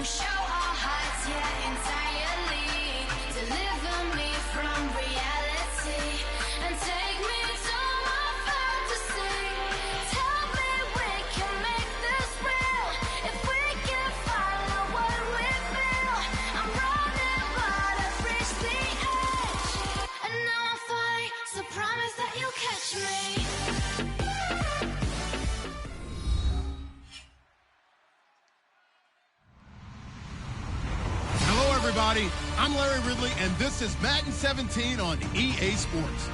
You show all hearts, yeah, entirely. Deliver me from reality and take me to my fantasy. Tell me we can make this real if we can follow what we feel. I'm running, but I've reached the edge, and now I'm falling. So promise that you'll catch me. Hello, everybody. I'm Larry Ridley, and this is Madden 17 on EA Sports.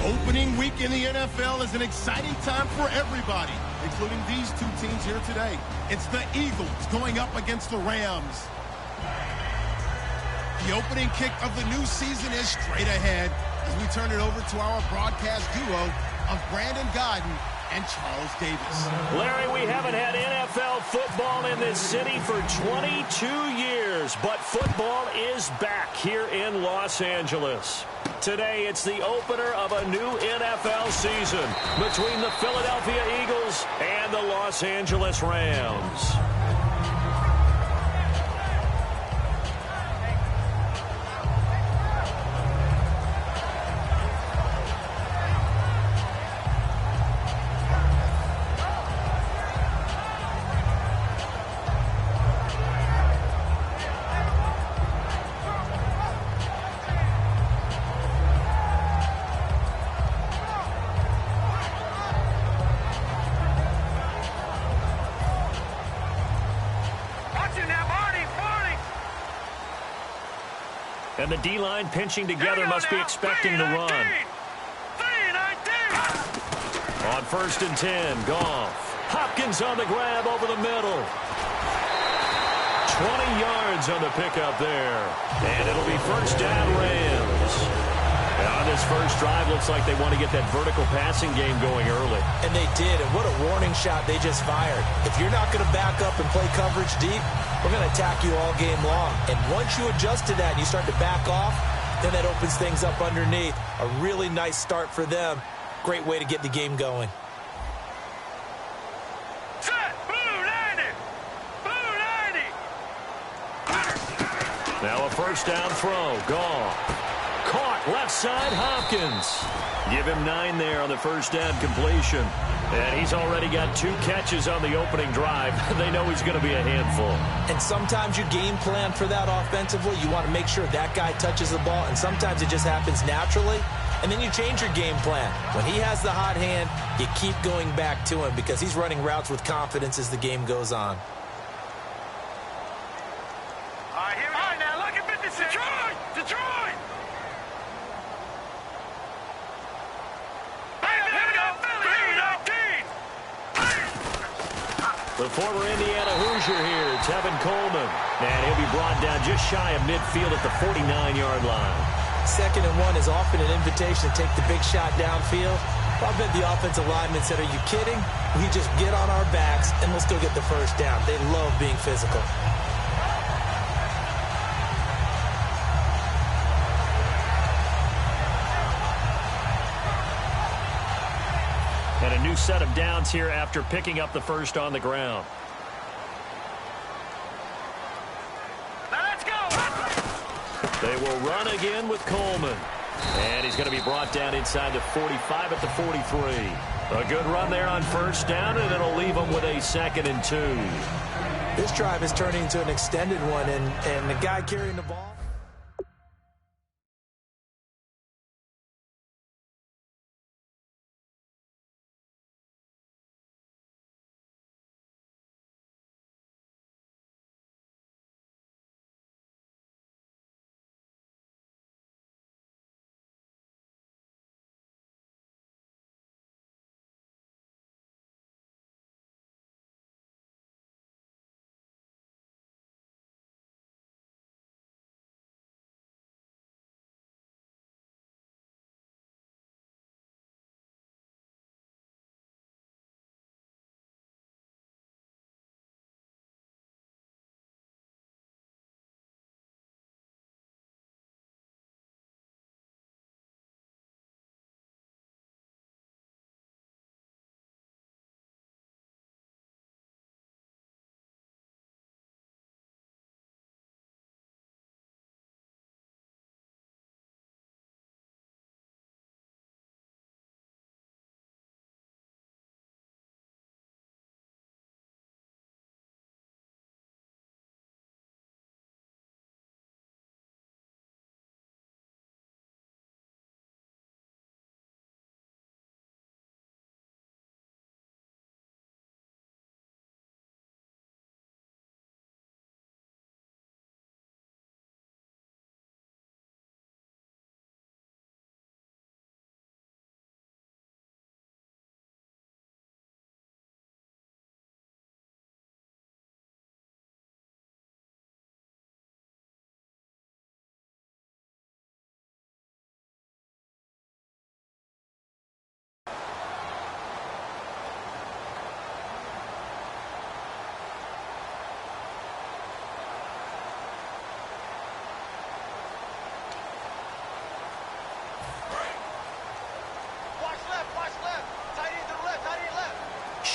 Opening week in the NFL is an exciting time for everybody, including these two teams here today. It's the Eagles going up against the Rams. The opening kick of the new season is straight ahead as we turn it over to our broadcast duo of Brandon Godden and Charles Davis. Larry, we haven't had NFL football in this city for 22 years, but football is back here in Los Angeles. Today, it's the opener of a new NFL season between the Philadelphia Eagles and the Los Angeles Rams. And the D-line pinching together must be expecting the run. On 1st and 10, Goff. Hopkins on the grab over the middle. 20 yards on the pickup there. And it'll be first down, Rams. On this first drive, looks like they want to get that vertical passing game going early. And they did, and what a warning shot they just fired. If you're not going to back up and play coverage deep, we're going to attack you all game long. And once you adjust to that and you start to back off, then that opens things up underneath. A really nice start for them. Great way to get the game going. Set! Blue 90! Blue 90! Now a first down throw. Goff. Caught left side, Hopkins. Give him 9 there on the first down completion. And he's already got 2 catches on the opening drive. They know he's going to be a handful. And sometimes you game plan for that offensively. You want to make sure that guy touches the ball, and sometimes it just happens naturally. And then you change your game plan. When he has the hot hand, you keep going back to him because he's running routes with confidence as the game goes on. All right, now look at Detroit! Detroit! The former Indiana Hoosier here, Tevin Coleman. And he'll be brought down just shy of midfield at the 49-yard line. 2nd and 1 is often an invitation to take the big shot downfield. I bet the offensive lineman said, are you kidding? We just get on our backs and we'll still get the first down. They love being physical. And a new set of downs here after picking up the first on the ground. Now let's go! They will run again with Coleman. And he's going to be brought down inside the 45 at the 43. A good run there on first down, and it'll leave them with a 2nd and 2. This drive is turning into an extended one, and the guy carrying the ball.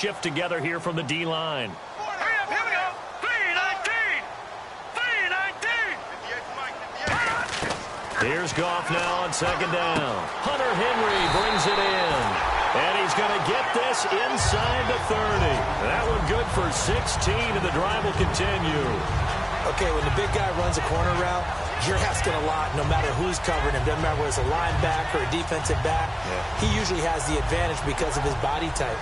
shift together here from the D-line. Hurry up, here we go. 319. 319. Here's Goff now on second down. Hunter Henry brings it in. And he's going to get this inside the 30. That one good for 16, and the drive will continue. Okay, when the big guy runs a corner route, you're asking a lot no matter who's covering him. Doesn't matter whether it's a linebacker or a defensive back. Yeah. He usually has the advantage because of his body type.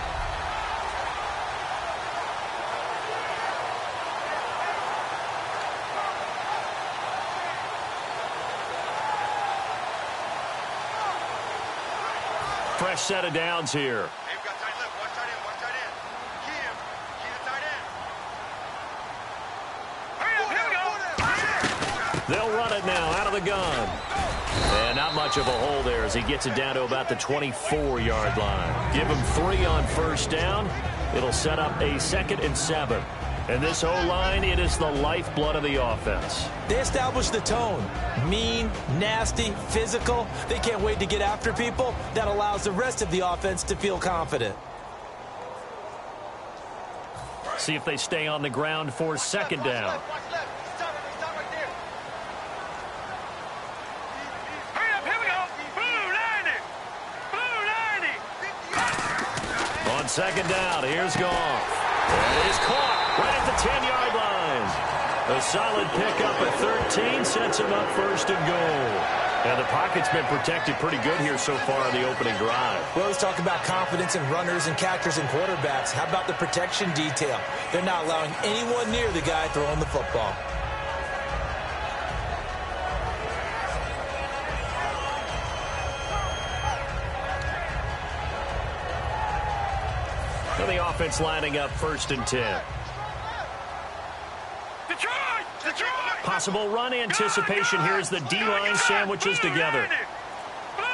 Fresh set of downs here. Hey, we've got tight left. Watch tight end. Watch tight end. Key him. Key the tight end. Hurry up, here we go. They'll run it now out of the gun. And not much of a hole there as he gets it down to about the 24-yard line. Give him 3 on first down. It'll set up a 2nd and 7. And this O-line, it is the lifeblood of the offense. They establish the tone. Mean, nasty, physical. They can't wait to get after people. That allows the rest of the offense to feel confident. See if they stay on the ground for 2nd down. Watch left. Stop right there. Hurry up, here we go. Blue 90. Blue 90. On 2nd down, here's Goff. And he's caught right at the 10-yard line. A solid pickup at 13 sets him up 1st and goal. And the pocket's been protected pretty good here so far in the opening drive. We always talk about confidence in runners and catchers and quarterbacks. How about the protection detail? They're not allowing anyone near the guy throwing the football. So the offense lining up 1st and 10. Detroit! Detroit! Possible run anticipation here as the D-line sandwiches together. Blue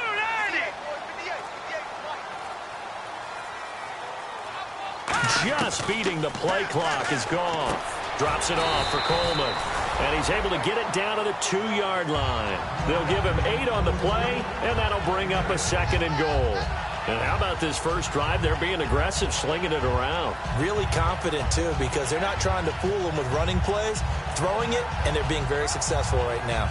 90! Just beating the play clock is Goff. Drops it off for Coleman. And he's able to get it down to the 2-yard line. They'll give him 8 on the play, and that'll bring up a 2nd and goal. And how about this first drive? They're being aggressive, slinging it around. Really confident, too, because they're not trying to fool them with running plays, throwing it, and they're being very successful right now.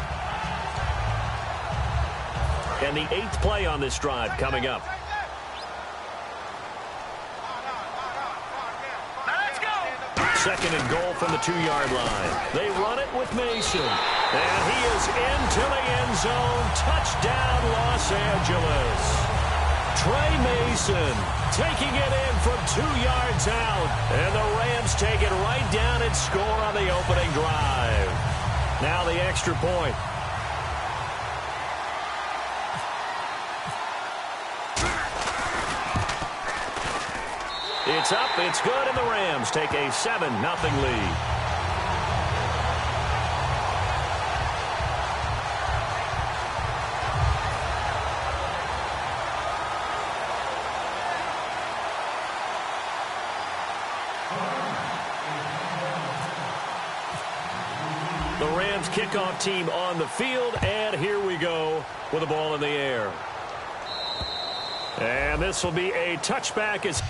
And the 8th play on this drive coming up. Let's go! 2nd and goal from the 2-yard line. They run it with Mason. And he is into the end zone. Touchdown, Los Angeles. Trey Mason taking it in from 2 yards out. And the Rams take it right down and score on the opening drive. Now the extra point. It's up, it's good, and the Rams take a 7-0 lead. The Rams kickoff team on the field, and here we go with the ball in the air. And this will be a touchback as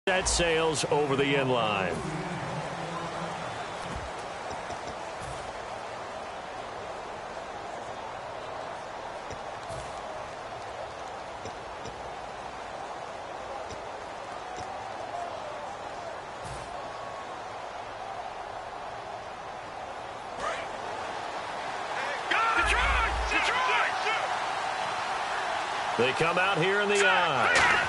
That sails over the inline. They come out here in the eye.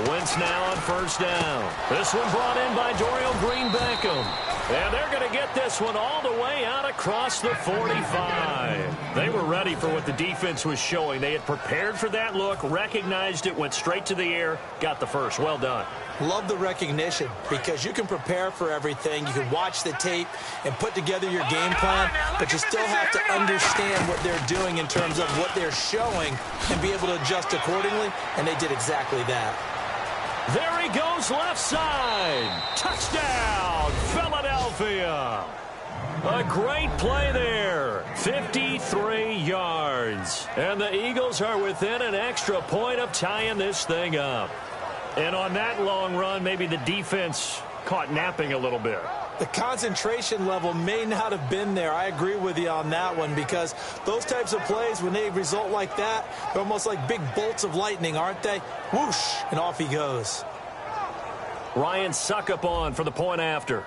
Wentz now on first down. This one brought in by Dorial Green-Beckham. And they're going to get this one all the way out across the 45. They were ready for what the defense was showing. They had prepared for that look, recognized it, went straight to the air, got the first. Well done. Love the recognition because you can prepare for everything. You can watch the tape and put together your game plan, but you still have to understand what they're doing in terms of what they're showing and be able to adjust accordingly, and they did exactly that. There he goes left side. Touchdown, Philadelphia. A great play there. 53 yards. And the Eagles are within an extra point of tying this thing up. And on that long run, maybe the defense caught napping a little bit. The concentration level may not have been there. I agree with you on that one because those types of plays, when they result like that, they're almost like big bolts of lightning, aren't they? Whoosh, and off he goes. Ryan Suckup on for the point after.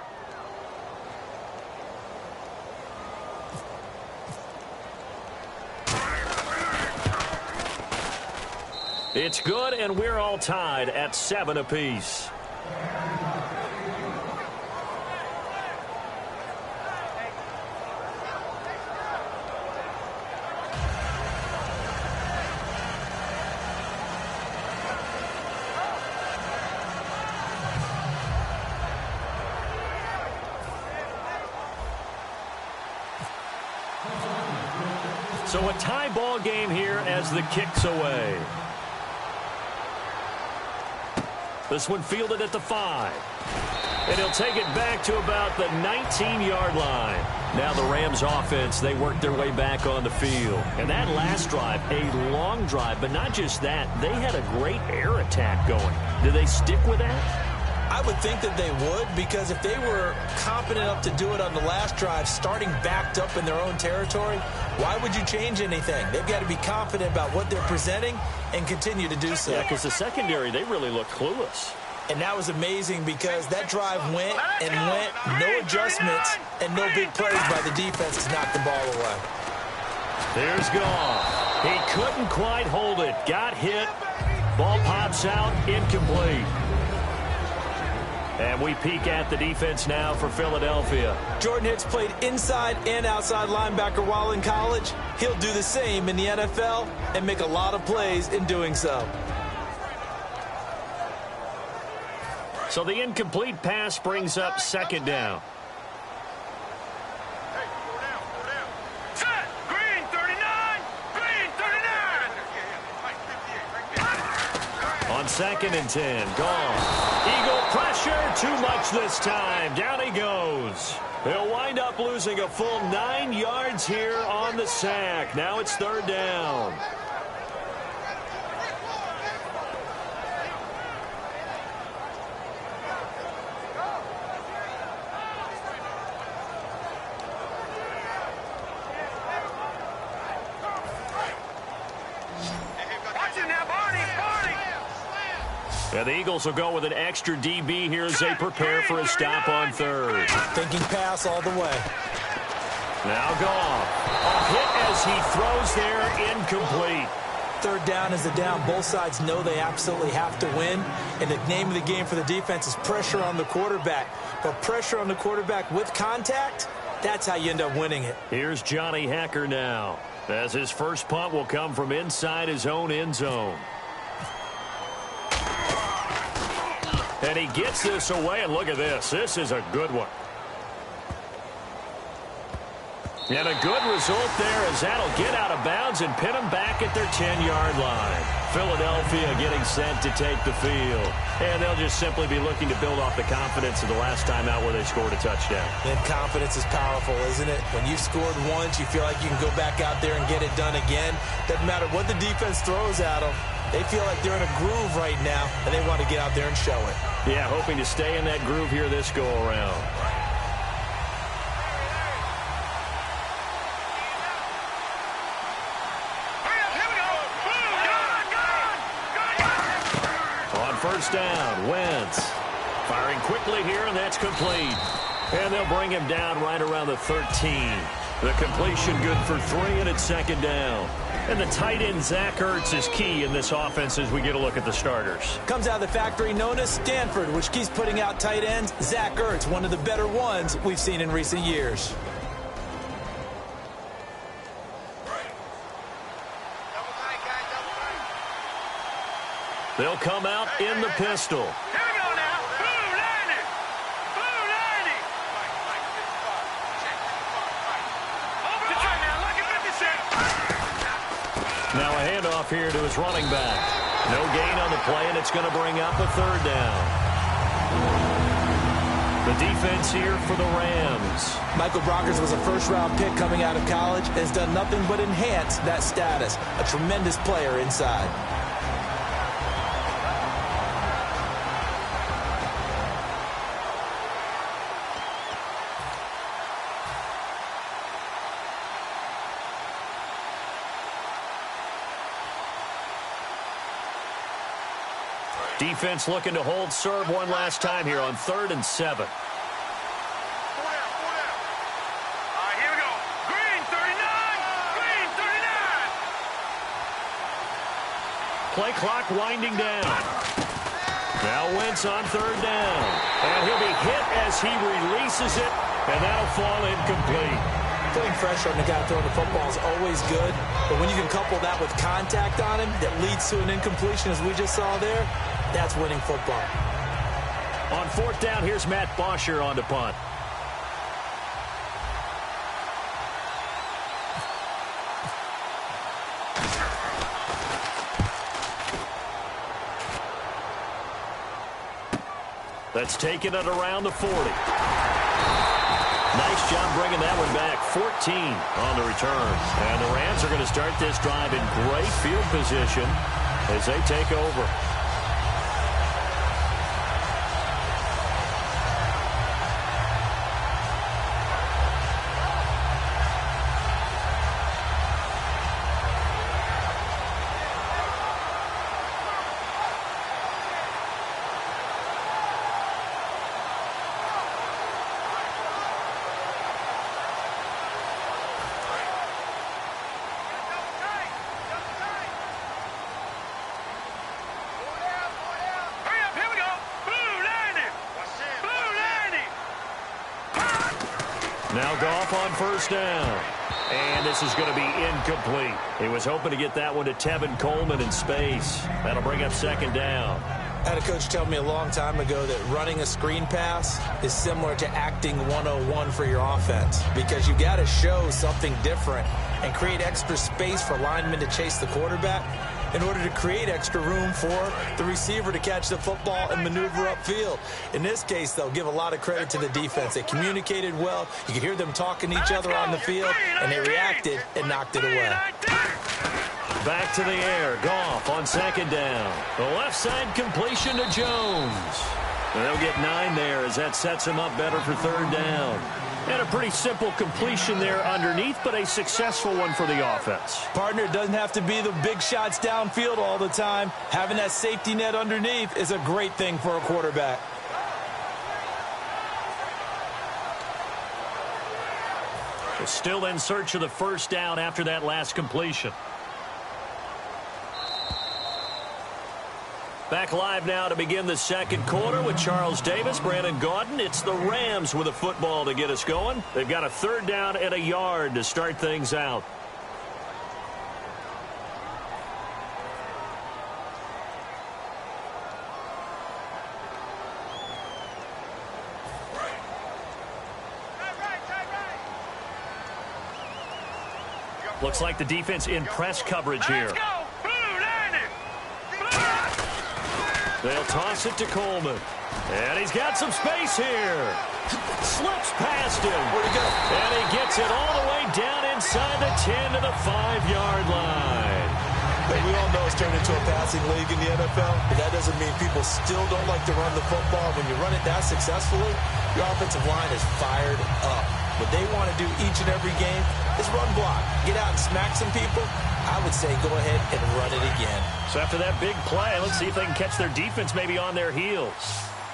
It's good, and we're all tied at 7 apiece. So a tie ball game here as the kick's away. This one fielded at the 5. And he'll take it back to about the 19-yard line. Now the Rams offense, they work their way back on the field. And that last drive, a long drive, but not just that. They had a great air attack going. Do they stick with that? I would think that they would, because if they were competent enough to do it on the last drive, starting backed up in their own territory, why would you change anything? They've got to be confident about what they're presenting and continue to do so. Yeah, because the secondary, they really look clueless. And that was amazing because that drive went and went, no adjustments, and no big plays by the defense to knock the ball away. There's Goff. He couldn't quite hold it. Got hit. Ball pops out, incomplete. And we peek at the defense now for Philadelphia. Jordan Hicks played inside and outside linebacker while in college. He'll do the same in the NFL and make a lot of plays in doing so. So the incomplete pass brings up second down. Hey, four down. Set! Green 39! Green 39! On 2nd and 10, Goff. Eagle pressure, too much this time. Down he goes. He'll wind up losing a full 9 yards here on the sack. Now it's 3rd down. And the Eagles will go with an extra DB here as they prepare for a stop on 3rd. Thinking pass all the way. Now Goff. A hit as he throws there, incomplete. 3rd down is the down. Both sides know they absolutely have to win. And the name of the game for the defense is pressure on the quarterback. But pressure on the quarterback with contact, that's how you end up winning it. Here's Johnny Hekker now, as his first punt will come from inside his own end zone. And he gets this away, and look at this. This is a good one. And a good result there as that'll get out of bounds and pin them back at their 10-yard line. Philadelphia getting set to take the field. And they'll just simply be looking to build off the confidence of the last time out where they scored a touchdown. And confidence is powerful, isn't it? When you've scored once, you feel like you can go back out there and get it done again. Doesn't matter what the defense throws at them. They feel like they're in a groove right now, and they want to get out there and show it. Yeah, hoping to stay in that groove here this go-around. On first down, Wentz firing quickly here, and that's complete. And they'll bring him down right around the 13. The completion good for 3, and it's second down. And the tight end, Zach Ertz, is key in this offense as we get a look at the starters. Comes out of the factory known as Stanford, which keeps putting out tight ends. Zach Ertz, one of the better ones we've seen in recent years. They'll come out in the pistol. Here we go now. Blue 90. Blue 90. Over the try now. Look at 56. Now a handoff here to his running back. No gain on the play, and it's going to bring up a third down. The defense here for the Rams. Michael Brockers was a first-round pick coming out of college and has done nothing but enhance that status. A tremendous player inside. Defense looking to hold serve one last time here on 3rd and 7. All right, here we go. Green 39. Green 39. Play clock winding down. Now Wentz on 3rd down. And he'll be hit as he releases it, and that'll fall incomplete. Putting pressure on the guy throwing the football is always good, but when you can couple that with contact on him that leads to an incompletion, as we just saw there, that's winning football. On 4th down, here's Matt Bosher on to punt. That's taken it around the 40. Nice job bringing that one back. 14 on the return. And the Rams are going to start this drive in great field position as they take over. Now Goff on first down. And this is going to be incomplete. He was hoping to get that one to Tevin Coleman in space. That'll bring up second down. I had a coach tell me a long time ago that running a screen pass is similar to acting 101 for your offense, because you got to show something different and create extra space for linemen to chase the quarterback in order to create extra room for the receiver to catch the football and maneuver upfield. In this case, they'll give a lot of credit to the defense. They communicated well. You could hear them talking to each other on the field, and they reacted and knocked it away. Back to the air. Goff on second down. The left side completion to Jones. And they'll get 9 there as that sets him up better for third down. And a pretty simple completion there underneath, but a successful one for the offense. Partner, it doesn't have to be the big shots downfield all the time. Having that safety net underneath is a great thing for a quarterback. They're still in search of the first down after that last completion. Back live now to begin the second quarter with Charles Davis, Brandon Gaudin. It's the Rams with a football to get us going. They've got a third down and a yard to start things out. Looks like the defense in press coverage here. They'll toss it to Coleman. And he's got some space here. Slips past him. Where'd he go? And he gets it all the way down inside the 10 to the 5-yard line. But we all know it's turned into a passing league in the NFL, but that doesn't mean people still don't like to run the football. When you run it that successfully, your offensive line is fired up. What they want to do each and every game is run block. Get out and smack some people. I would say go ahead and run it again. So after that big play, let's see if they can catch their defense maybe on their heels.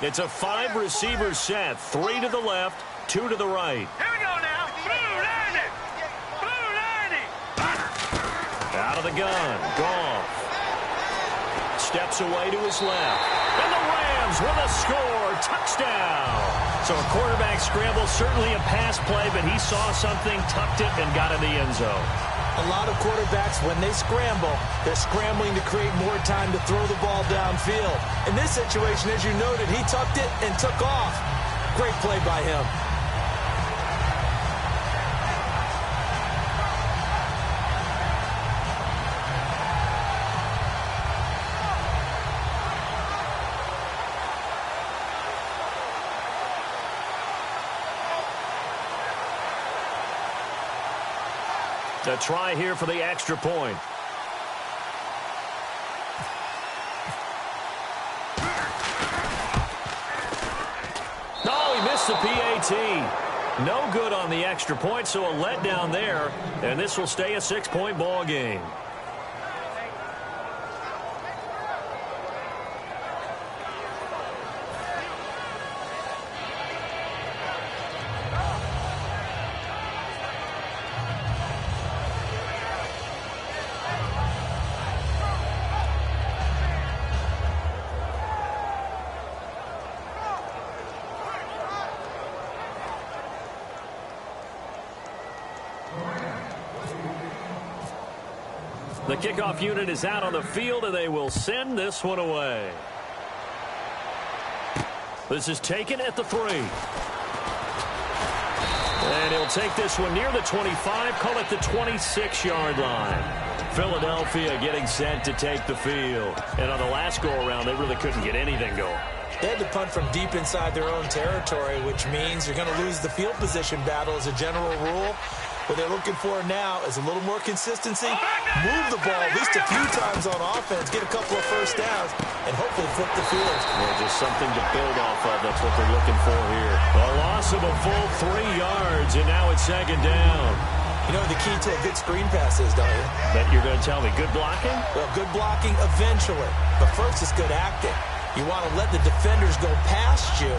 It's a 5-receiver set, 3 to the left, 2 to the right. Here we go now. Blue 90. Blue 90. Out of the gun, Goff. Steps away to his left. And the Rams with a score, touchdown. So a quarterback scramble, certainly a pass play, but he saw something, tucked it, and got in the end zone. A lot of quarterbacks, when they scramble, they're scrambling to create more time to throw the ball downfield. In this situation, as you noted, he tucked it and took off. Great play by him. A try here for the extra point. Oh, he missed the PAT. No good on the extra point, so a letdown there. And this will stay a 6-point ball game. The kickoff unit is out on the field, and they will send this one away. This is taken at the 3. And he'll take this one near the 25, call it the 26-yard line. Philadelphia getting set to take the field. And on the last go-around, they really couldn't get anything going. They had to punt from deep inside their own territory, which means you're going to lose the field position battle as a general rule. What they're looking for now is a little more consistency, move the ball at least a few times on offense, get a couple of first downs, and hopefully flip the field. Yeah, just something to build off of. That's what they're looking for here. A loss of a full 3 yards, and now it's 2nd down. You know the key to a good screen pass is, don't you? Bet you're going to tell me. Good blocking? Well, good blocking eventually. But first it's good acting. You want to let the defenders go past you,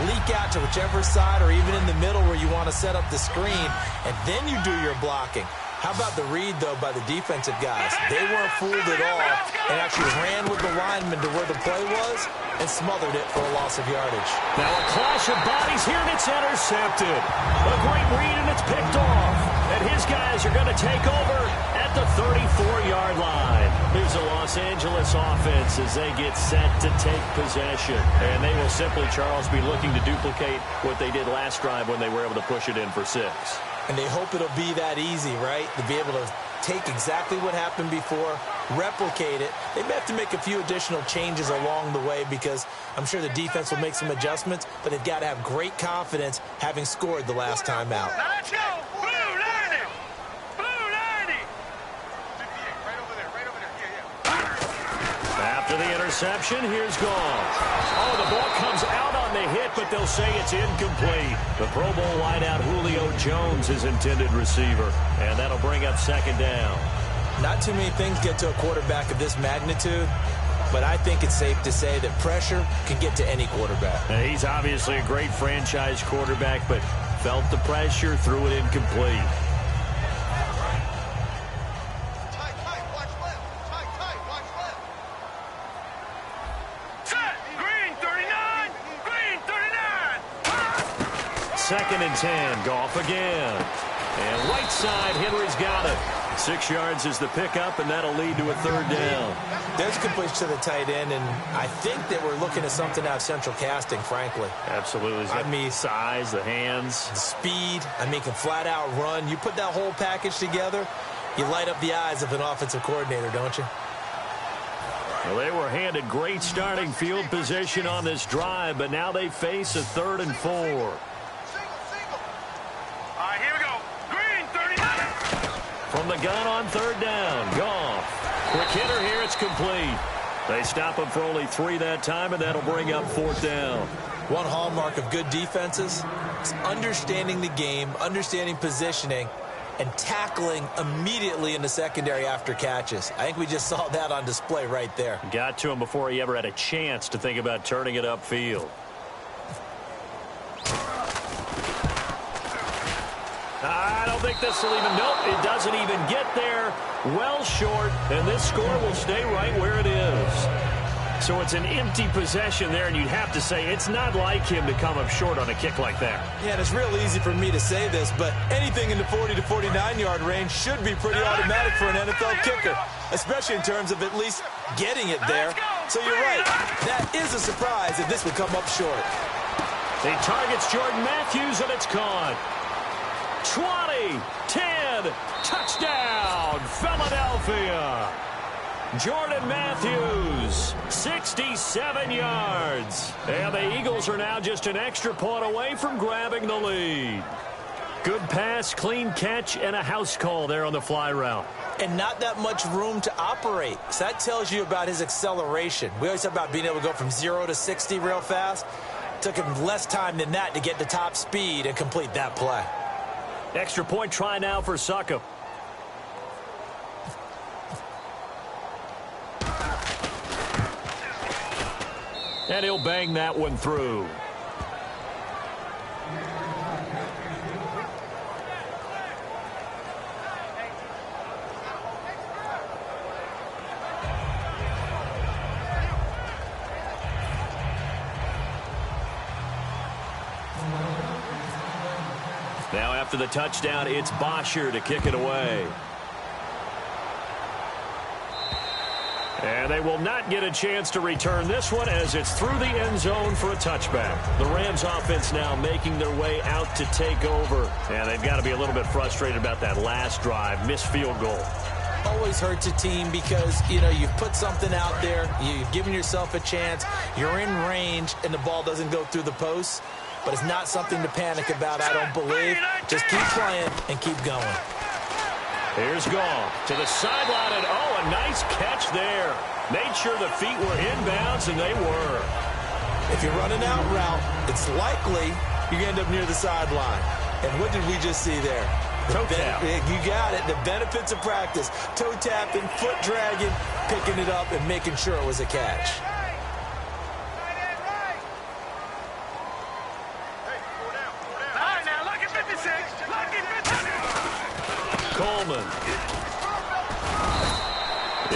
leak out to whichever side or even in the middle where you want to set up the screen, and then you do your blocking. How about the read, though, by the defensive guys? They weren't fooled at all and actually ran with the lineman to where the play was and smothered it for a loss of yardage. Now a clash of bodies here, and it's intercepted. A great read, and it's picked off. And his guys are going to take over at the 34-yard line. Here's the Los Angeles offense as they get set to take possession. And they will simply, Charles, be looking to duplicate what they did last drive when they were able to push it in for 6. And they hope it'll be that easy, right? To be able to take exactly what happened before, replicate it. They may have to make a few additional changes along the way because I'm sure the defense will make some adjustments, but they've got to have great confidence having scored the last time out. Let's go. Blue 90. Blue 90. Right over there. Right over there. Yeah. After the interception, here's Goff. Oh, the ball comes out on the hit, but they'll say it's incomplete. The Pro Bowl wideout Julio Jones is intended receiver, and that'll bring up 2nd down. Not too many things get to a quarterback of this magnitude, but I think it's safe to say that pressure can get to any quarterback. Now, he's obviously a great franchise quarterback, but felt the pressure, threw it incomplete. Second and 10, Goff again. And right side, Henry's got it. 6 yards is the pickup, and that'll lead to a 3rd down. There's a completion to the tight end, and I think that we're looking at something out of central casting, frankly. Absolutely. I mean, size, the hands. Speed. I mean, can flat out run. You put that whole package together, you light up the eyes of an offensive coordinator, don't you? Well, they were handed great starting field position on this drive, but now they face a 3rd and 4. Here we go. Green 39. From the gun on 3rd down, Goff. Quick hitter here, it's complete. They stop him for only 3 that time, and that'll bring up 4th down. One hallmark of good defenses is understanding the game, understanding positioning, and tackling immediately in the secondary after catches. I think we just saw that on display right there. Got to him before he ever had a chance to think about turning it upfield. I don't think this will even, nope, it doesn't even get there. Well short, and this score will stay right where it is. So it's an empty possession there, and you'd have to say it's not like him to come up short on a kick like that. Yeah, and it's real easy for me to say this, but anything in the 40 to 49-yard range should be pretty automatic for an NFL kicker, especially in terms of at least getting it there. So you're right, that is a surprise if this would come up short. He targets Jordan Matthews, and it's caught. 20, 10, touchdown, Philadelphia. Jordan Matthews, 67 yards. And the Eagles are now just an extra point away from grabbing the lead. Good pass, clean catch, and a house call there on the fly route. And not that much room to operate. So that tells you about his acceleration. We always talk about being able to go from 0 to 60 real fast. Took him less time than that to get to top speed and complete that play. Extra point try now for Succop. And he'll bang that one through. Now after the touchdown, it's Bosher to kick it away. And they will not get a chance to return this one as it's through the end zone for a touchback. The Rams offense now making their way out to take over. And they've got to be a little bit frustrated about that last drive, missed field goal. Always hurts a team because, you've put something out there, you've given yourself a chance, you're in range, and the ball doesn't go through the posts. But it's not something to panic about, I don't believe. Just keep playing and keep going. Here's Goff to the sideline, and a nice catch there. Made sure the feet were inbounds, and they were. If you're running out route, it's likely you end up near the sideline. And what did we just see there? Toe tap. You got it. The benefits of practice. Toe tapping, foot dragging, picking it up, and making sure it was a catch. Coleman.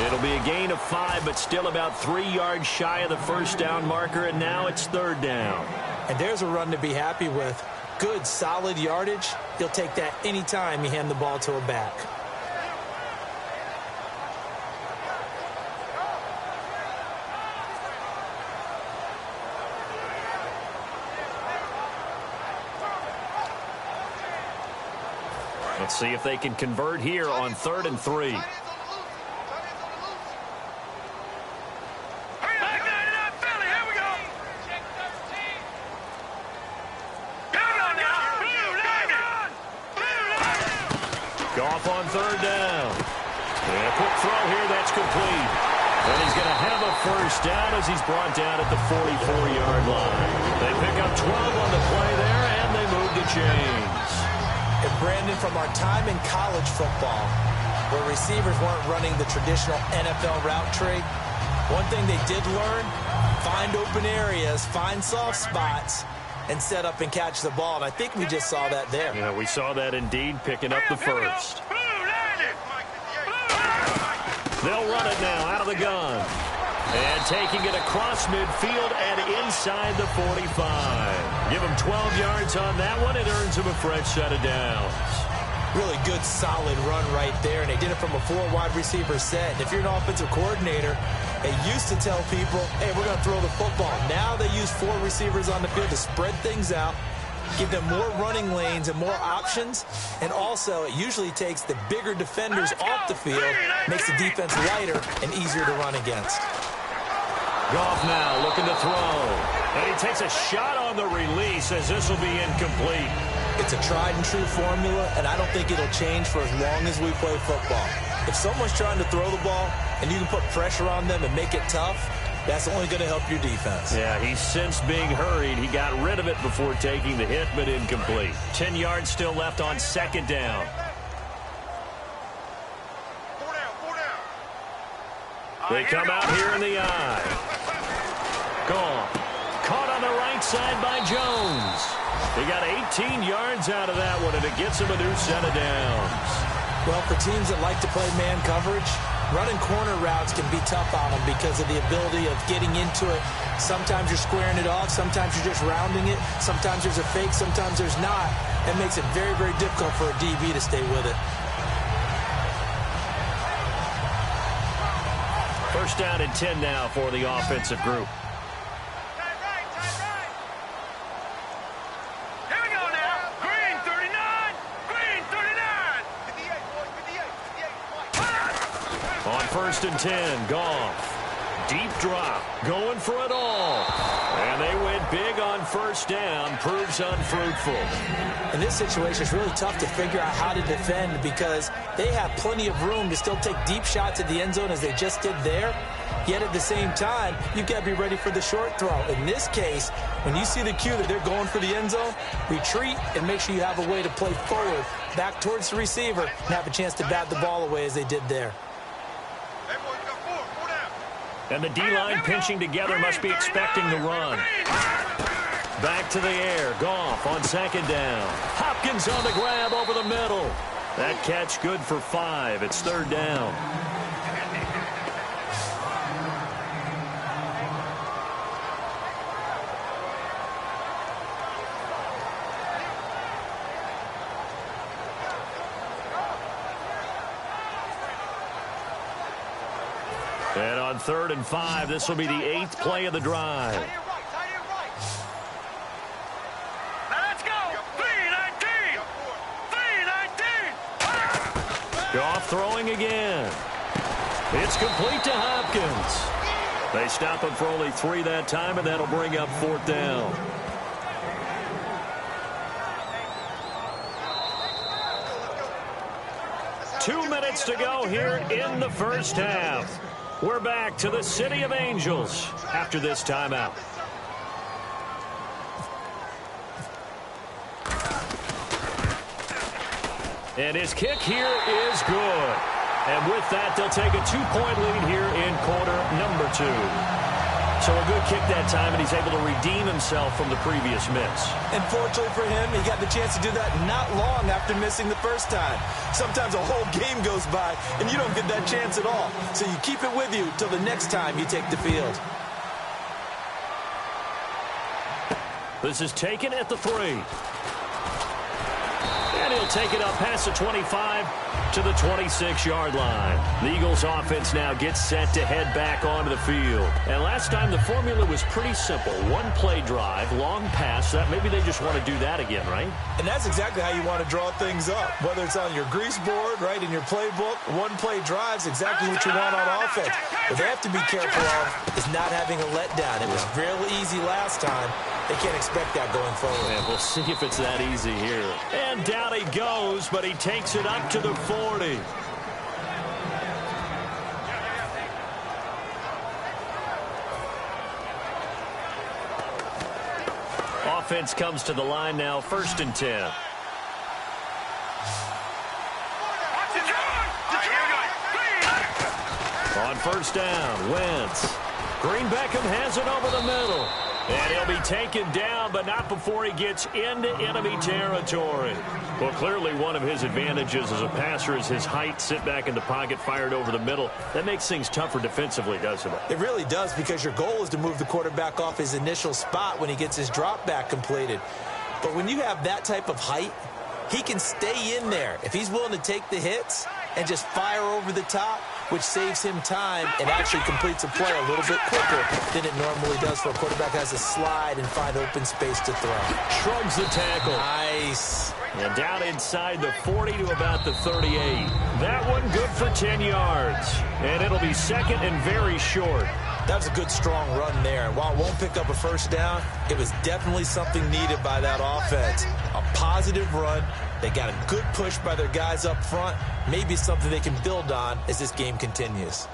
It'll be a gain of 5, but still about 3 yards shy of the first down marker, and now it's 3rd down. And there's a run to be happy with. Good, solid yardage. You'll take that anytime you hand the ball to a back. Let's see if they can convert here on 3rd and 3. Goff on 3rd down. And a quick throw here, that's complete. And he's going to have a first down as he's brought down at the 44-yard line. They pick up 12 on the play there, and they move the chains. And Brandon, from our time in college football, where receivers weren't running the traditional NFL route tree, one thing they did learn, find open areas, find soft spots, and set up and catch the ball. And I think we just saw that there. Yeah, we saw that indeed, picking up the first. They'll run it now out of the gun. And taking it across midfield and inside the 45. Give him 12 yards on that one. It earns him a fresh set of downs. Really good, solid run right there. And they did it from a 4-wide receiver set. And if you're an offensive coordinator, they used to tell people, hey, we're going to throw the football. Now they use 4 receivers on the field to spread things out, give them more running lanes and more options. And also, it usually takes the bigger defenders off the field, makes the defense lighter and easier to run against. Goff now looking to throw. And he takes a shot on the release as this will be incomplete. It's a tried-and-true formula, and I don't think it'll change for as long as we play football. If someone's trying to throw the ball and you can put pressure on them and make it tough, that's only going to help your defense. Yeah, he's since being hurried. He got rid of it before taking the hit, but incomplete. 10 yards still left on second down. They come out here in the eye. Gone. Caught on the right side by Jones. He got 18 yards out of that one, and it gets him a new set of downs. Well, for teams that like to play man coverage, running corner routes can be tough on them because of the ability of getting into it. Sometimes you're squaring it off. Sometimes you're just rounding it. Sometimes there's a fake. Sometimes there's not. It makes it very, very difficult for a DB to stay with it. First down and 10 now for the offensive group. Here we go now. Green 39. Green 39. 58. On first and 10, Goff. Deep drop, going for it all. And they went big on first down, proves unfruitful. In this situation, it's really tough to figure out how to defend because they have plenty of room to still take deep shots at the end zone as they just did there. Yet at the same time, you've got to be ready for the short throw. In this case, when you see the cue that they're going for the end zone, retreat and make sure you have a way to play forward, back towards the receiver, and have a chance to bat the ball away as they did there. And the D-line pinching together must be expecting the run. Back to the air. Goff on second down. Hopkins on the grab over the middle. That catch good for 5. It's third down. And on third and 5, this will be the 8th play of the drive. Now let's go. 319. 319. Goff throwing again. It's complete to Hopkins. They stop him for only 3 that time, and that'll bring up fourth down. Two minutes to go here in the first half. We're back to the City of Angels after this timeout. And his kick here is good. And with that, they'll take a 2-point lead here in quarter number 2. So a good kick that time, and he's able to redeem himself from the previous miss. And fortunately for him, he got the chance to do that not long after missing the first time. Sometimes a whole game goes by, and you don't get that chance at all. So you keep it with you till the next time you take the field. This is taken at the 3. And he'll take it up past the 25 to the 26-yard line. The Eagles offense now gets set to head back onto the field. And last time the formula was pretty simple. 1-play drive, long pass. That maybe they just want to do that again, right? And that's exactly how you want to draw things up. Whether it's on your grease board, right, in your playbook, 1-play drive's exactly what you want on offense. What they have to be careful of is not having a letdown. It was real easy last time. They can't expect that going forward. And we'll see if it's that easy here. And down he goes, but he takes it up to the 40. Offense comes to the line now, first and 10. On first down, Wentz. Green Beckham has it over the middle. And he'll be taken down, but not before he gets into enemy territory. Well, clearly one of his advantages as a passer is his height, sit back in the pocket, fired over the middle. That makes things tougher defensively, doesn't it? It really does, because your goal is to move the quarterback off his initial spot when he gets his drop back completed. But when you have that type of height, he can stay in there if he's willing to take the hits and just fire over the top, which saves him time and actually completes a play a little bit quicker than it normally does for a quarterback who has to slide and find open space to throw. Shrugs the tackle. Nice. And down inside the 40 to about the 38. That one good for 10 yards. And it'll be second and very short. That was a good, strong run there. While it won't pick up a first down, it was definitely something needed by that offense. A positive run. They got a good push by their guys up front. Maybe something they can build on as this game continues.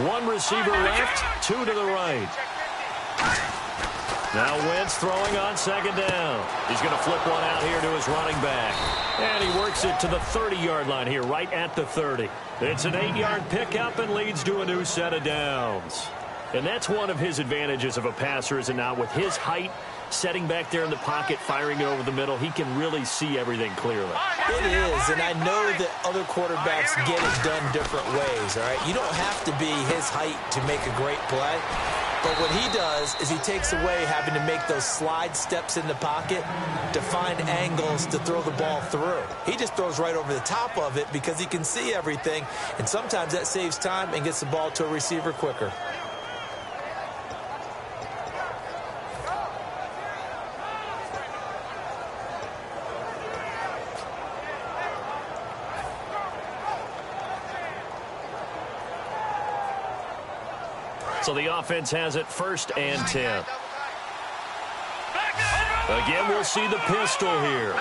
One receiver left, two to the right. Now Wentz throwing on second down. He's going to flip one out here to his running back. And he works it to the 30-yard line here, right at the 30. It's an 8-yard pickup and leads to a new set of downs. And that's one of his advantages of a passer, is it not? With his height, setting back there in the pocket, firing it over the middle, he can really see everything clearly. It is, and I know that other quarterbacks get it done different ways, all right? You don't have to be his height to make a great play. But what he does is he takes away having to make those slide steps in the pocket to find angles to throw the ball through. He just throws right over the top of it because he can see everything, and sometimes that saves time and gets the ball to a receiver quicker. So the offense has it 1st and 10. Again, we'll see the pistol here.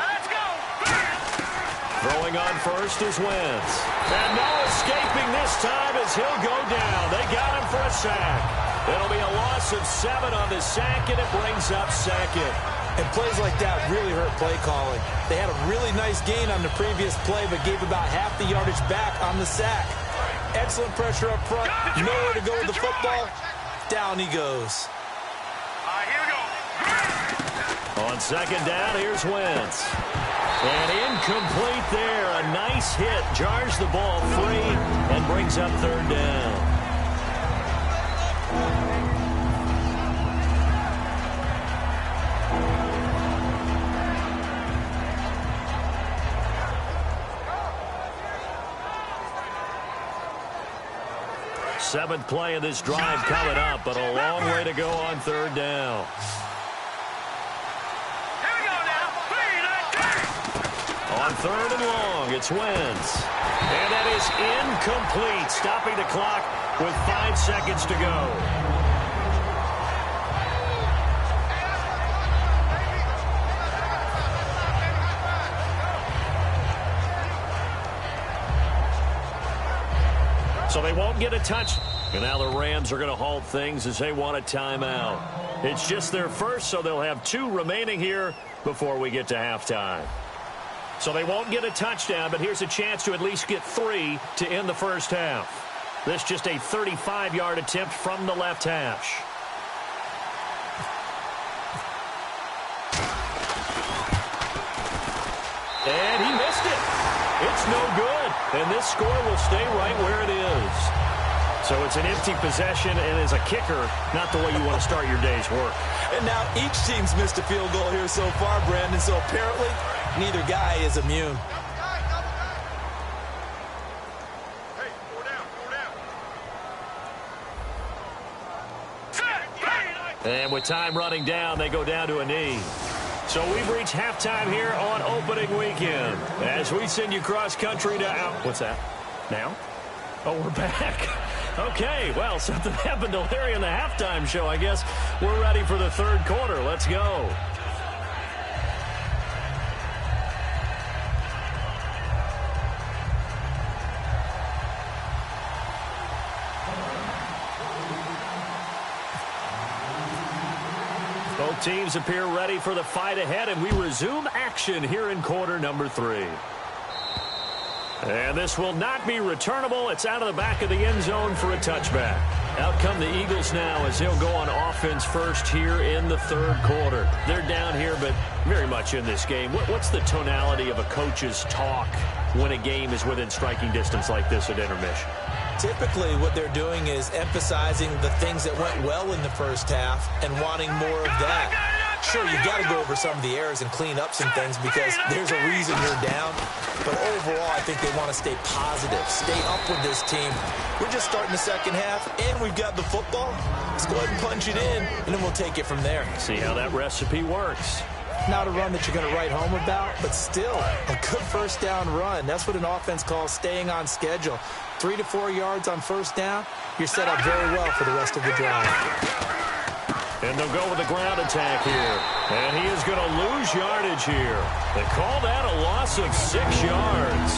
Throwing on first is Wentz. And no escaping this time as he'll go down. They got him for a sack. It'll be a loss of 7 on the sack, and it brings up second. And plays like that really hurt play calling. They had a really nice gain on the previous play, but gave about half the yardage back on the sack. Excellent pressure up front. Nowhere to go with the football. Down he goes. Here we go. On second down, here's Wentz. And incomplete there. A nice hit. Jars the ball free and brings up 3rd down. Seventh play of this drive coming up, but a long way to go on 3rd down. Here we go now. 3, 9, 10. On 3rd and long, it's Wentz. And that is incomplete, stopping the clock with 5 seconds to go. So they won't get a touch. And now the Rams are going to halt things as they want a timeout. It's just their first, so they'll have 2 remaining here before we get to halftime. So they won't get a touchdown, but here's a chance to at least get 3 to end the first half. This just a 35-yard attempt from the left hash. And he missed it. It's no good. And this score will stay right where it is. So it's an empty possession, and as a kicker, not the way you want to start your day's work. And now each team's missed a field goal here so far, Brandon, so apparently neither guy is immune. Hey, 4 down, 4 down. And with time running down, they go down to a knee. So we've reached halftime here on opening weekend as we send you cross-country to what's that? Now? Oh, we're back. Okay, well, something happened to Larry in the halftime show, I guess. We're ready for the 3rd quarter. Let's go. Both teams appear ready for the fight ahead, and we resume action here in quarter number 3. And this will not be returnable. It's out of the back of the end zone for a touchback. Out come the Eagles now as they'll go on offense first here in the 3rd quarter. They're down here, but very much in this game. What's the tonality of a coach's talk when a game is within striking distance like this at intermission? Typically, what they're doing is emphasizing the things that went well in the first half and wanting more of that. Sure, you got to go over some of the errors and clean up some things because there's a reason you're down. But overall, I think they want to stay positive, stay up with this team. We're just starting the second half, and we've got the football. Let's go ahead and punch it in, and then we'll take it from there. See how that recipe works. Not a run that you're going to write home about, but still a good first down run. That's what an offense calls staying on schedule. 3 to 4 yards on first down, you're set up very well for the rest of the drive. And they'll go with a ground attack here. And he is going to lose yardage here. They call that a loss of 6 yards.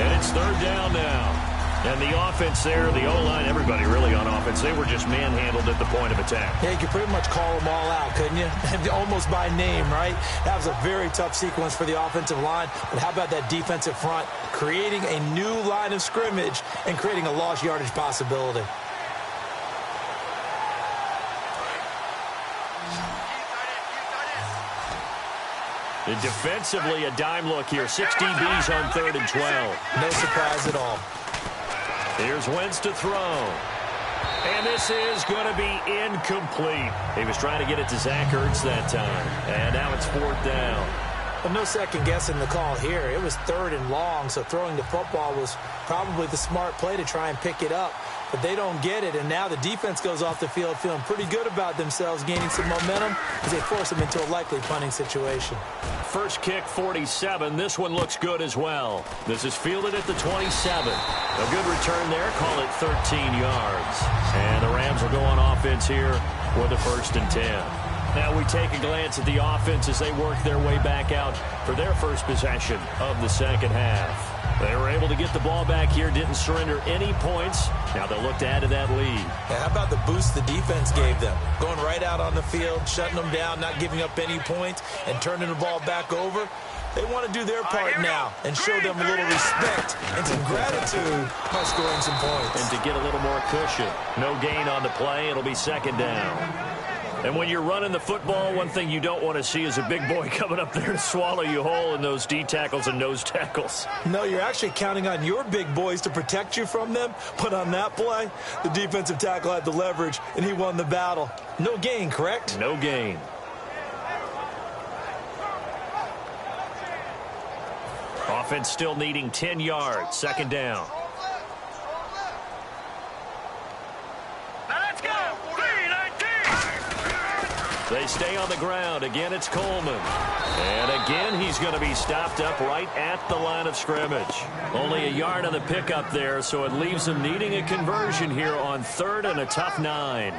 And it's third down now. And the offense there, the O-line, everybody really on offense, they were just manhandled at the point of attack. Yeah, you could pretty much call them all out, couldn't you? Almost by name, right? That was a very tough sequence for the offensive line. But how about that defensive front creating a new line of scrimmage and creating a lost yardage possibility? And defensively, a dime look here. 6 DBs on 3rd and 12. No surprise at all. Here's Wentz to throw. And this is going to be incomplete. He was trying to get it to Zach Ertz that time. And now it's 4th down. Well, no second guessing the call here. It was 3rd and long, so throwing the football was probably the smart play to try and pick it up. But they don't get it, and now the defense goes off the field feeling pretty good about themselves, gaining some momentum as they force them into a likely punting situation. First kick, 47. This one looks good as well. This is fielded at the 27. A good return there. Call it 13 yards. And the Rams will go on offense here with a 1st and 10. Now we take a glance at the offense as they work their way back out for their first possession of the second half. They were able to get the ball back here, didn't surrender any points. Now they'll look to add to that lead. Yeah, how about the boost the defense gave them? Going right out on the field, shutting them down, not giving up any points, and turning the ball back over. They want to do their part now and show them a little respect and some gratitude by scoring some points. And to get a little more cushion. No gain on the play. It'll be 2nd down. And when you're running the football, one thing you don't want to see is a big boy coming up there to swallow you whole in those D tackles and nose tackles. No, you're actually counting on your big boys to protect you from them. But on that play, the defensive tackle had the leverage, and he won the battle. No gain, correct? No gain. Offense still needing 10 yards. 2nd down. They stay on the ground. Again, it's Coleman. And again, he's going to be stopped up right at the line of scrimmage. Only a yard on the pickup there, so it leaves him needing a conversion here on 3rd and a tough 9.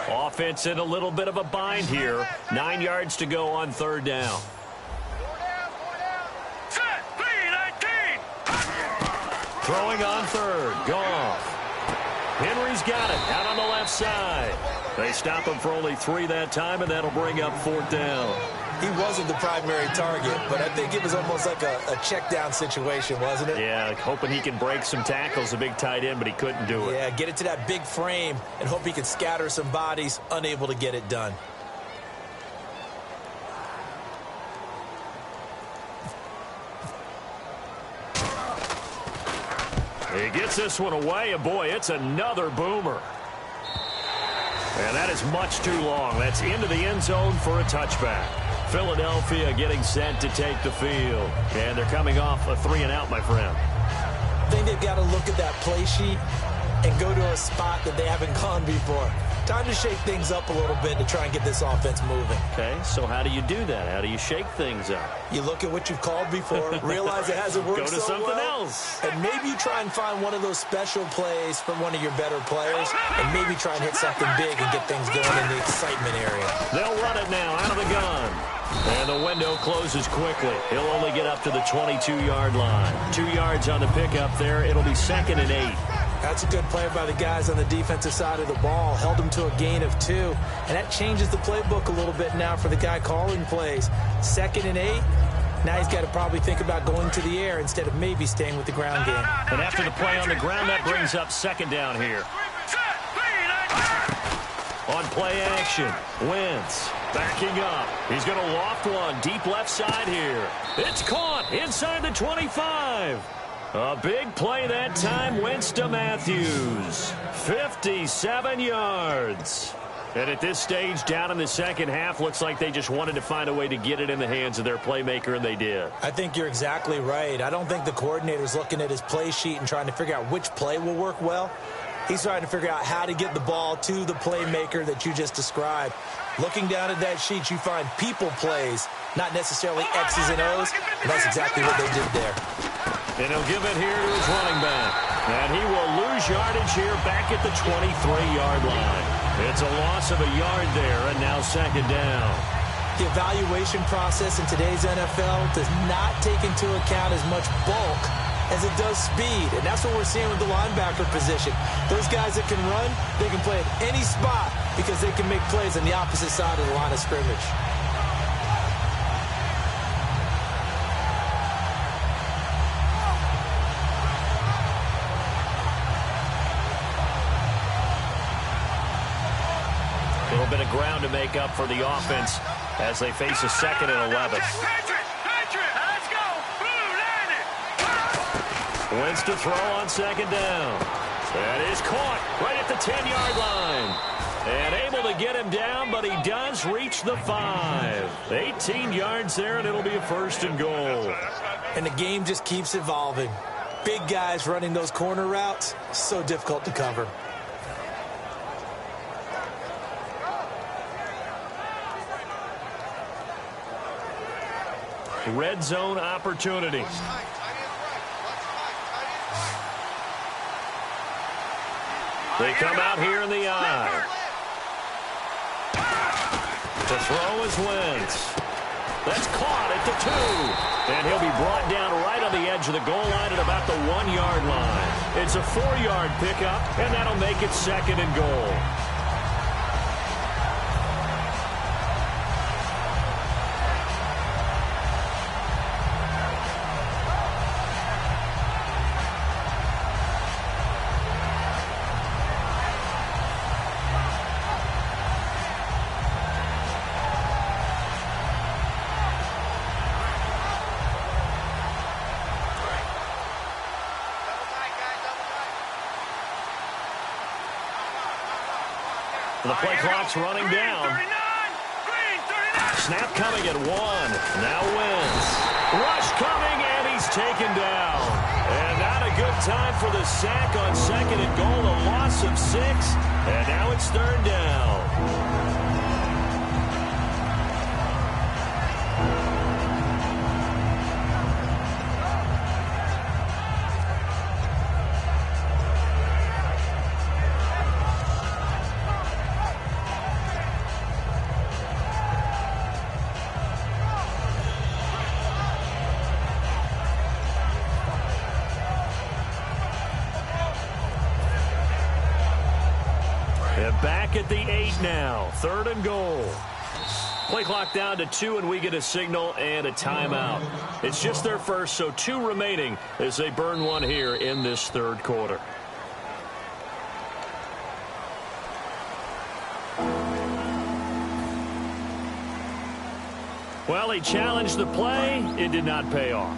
Offense in a little bit of a bind here. 9 yards to go on 3rd down. Throwing on 3rd. Goff. Henry's got it out on the left side. They stop him for only 3 that time, and that'll bring up 4th down. He wasn't the primary target, but I think it was almost like a check down situation, wasn't it? Yeah, hoping he can break some tackles, a big tight end, but he couldn't do it. Yeah, get it to that big frame and hope he can scatter some bodies, unable to get it done. He gets this one away, and boy, it's another boomer. And that is much too long. That's into the end zone for a touchback. Philadelphia getting set to take the field. And they're coming off a 3-and-out, my friend. I think they've got to look at that play sheet and go to a spot that they haven't gone before. Time to shake things up a little bit to try and get this offense moving. Okay, so how do you do that? How do you shake things up? You look at what you've called before, realize it hasn't worked Go to so something well, else. and maybe you try and find one of those special plays from one of your better players, and maybe try and hit something big and get things going in the excitement area. They'll run it now out of the gun. And the window closes quickly. He'll only get up to the 22-yard line. 2 yards on the pickup there. It'll be 2nd and 8. That's a good play by the guys on the defensive side of the ball. Held them to a gain of 2. And that changes the playbook a little bit now for the guy calling plays. 2nd and 8. Now he's got to probably think about going to the air instead of maybe staying with the ground game. And after the play on the ground, that brings up 2nd down here. On play action. possession. Wentz backing up. He's going to loft one deep left side here. It's caught inside the 25. A big play that time. Wentz to Matthews. 57 yards. And at this stage, down in the second half, looks like they just wanted to find a way to get it in the hands of their playmaker, and they did. I think you're exactly right. I don't think the coordinator's looking at his play sheet and trying to figure out which play will work well. He's trying to figure out how to get the ball to the playmaker that you just described. Looking down at that sheet, you find people plays, not necessarily X's and O's, and that's exactly what they did there. And he'll give it here to his running back. And he will lose yardage here back at the 23-yard line. It's a loss of a yard there, and now second down. The evaluation process in today's NFL does not take into account as much bulk as it does speed, and that's what we're seeing with the linebacker position. Those guys that can run, they can play at any spot because they can make plays on the opposite side of the line of scrimmage. A little bit of ground to make up for the offense as they face a 2nd and 11. Let's go. Wentz to throw on second down. That is caught right at the 10-yard line. And able to get him down, but he does reach the 5. 18 yards there, and it'll be a 1st and goal. And the game just keeps evolving. Big guys running those corner routes, so difficult to cover. Red zone opportunity. They come out here in the eye. To throw is Wentz. That's caught at the 2. And he'll be brought down right on the edge of the goal line at about the 1-yard line. It's a 4-yard pickup, and that'll make it 2nd and goal. The play clock's running down. Snap coming at 1. Now Wentz. Rush coming, and he's taken down. And not a good time for the sack on 2nd and goal. A loss of 6. And now it's 3rd down. Back at the 8 now. 3rd and goal. Play clock down to 2, and we get a signal and a timeout. It's just their first, so 2 remaining as they burn one here in this 3rd quarter. Well, he challenged the play. It did not pay off.